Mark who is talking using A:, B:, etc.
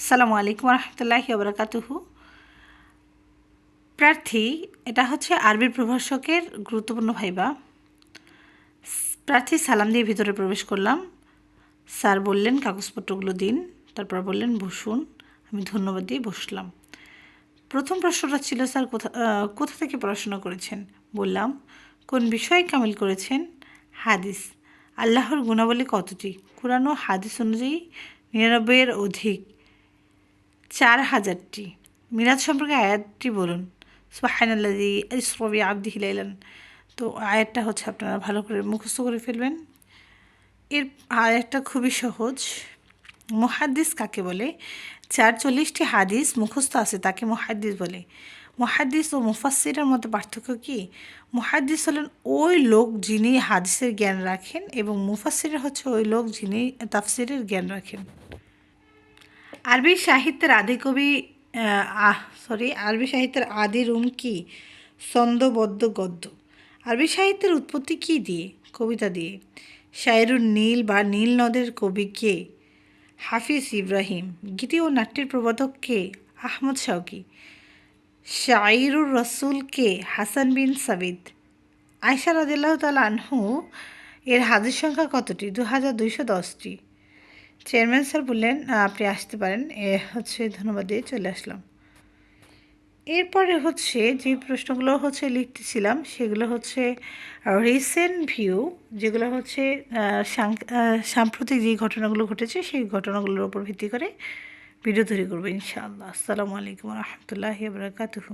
A: আসসালামু আলাইকুম রহমতুল্লাহি ওবরাকাতুহু। প্রার্থী, এটা হচ্ছে আরবির প্রভাষকের গুরুত্বপূর্ণ ভাইবা। প্রার্থী সালাম দিয়ে ভিতরে প্রবেশ করলাম। স্যার বললেন কাগজপত্রগুলো দিন, তারপর বললেন বসুন। আমি ধন্যবাদ দিয়ে বসলাম। প্রথম প্রশ্নটা ছিল, স্যার কোথা থেকে পড়াশোনা করেছেন? বললাম, কোন বিষয়ে কামিল করেছেন? হাদিস। আল্লাহর গুণাবলী কতটি? কুরআন ও হাদিস অনুযায়ী 99-এর অধিক, 4000টি। মিরাজ সম্পর্কে আয়াতটি বলুন। সুবহানাল্লাযী আসরা বিআবদিহি লাইলান। তো আয়াতটা হচ্ছে আপনারা ভালো করে মুখস্থ করে ফেলবেন। এর আয়াতটা খুবই সহজ। মুহাদ্দিস কাকে বলে? 40টি হাদিস মুখস্থ আছে তাকে মুহাদ্দিস বলে। মুহাদ্দিস ও মুফাসসিরের মধ্যে পার্থক্য কী? মুহাদ্দিস হলেন ওই লোক যিনি হাদিসের জ্ঞান রাখেন, এবং মুফাসসির হচ্ছে ওই লোক যিনি তাফসিরের জ্ঞান রাখেন। আরবি সাহিত্যের আরবি সাহিত্যের আদি রূপ কি? ছন্দবদ্ধ গদ্য। আরবি সাহিত্যের উৎপত্তি কী দিয়ে? কবিতা দিয়ে। শায়রুন নীল বা নীল নদের কবি কে? হাফিজ ইব্রাহিম। গীতি ও নাট্যের প্রবর্তক কে? আহমদ শাওকি। শায়রুর রসুল কে? হাসান বিন সাবিত। আয়শা রাদিয়াল্লাহু তাআলা আনহু এর হাদিস সংখ্যা কতটি? 2210টি। চেয়ারম্যান স্যার বললেন, আপনি আসতে পারেন। ধন্যবাদ দিয়ে চলে আসলাম। এরপরে যে প্রশ্নগুলো লিখতেছিলাম সেগুলো রিসেন্ট ভিউ, যেগুলো সাম্প্রতিক যে ঘটনাগুলো ঘটেছে সেই ঘটনাগুলোর উপর ভিত্তি করে ভিডিও তৈরি করবো ইনশাআল্লাহ। আসসালামু আলাইকুম রহমতুল্লাহি ওয়া বারাকাতুহু।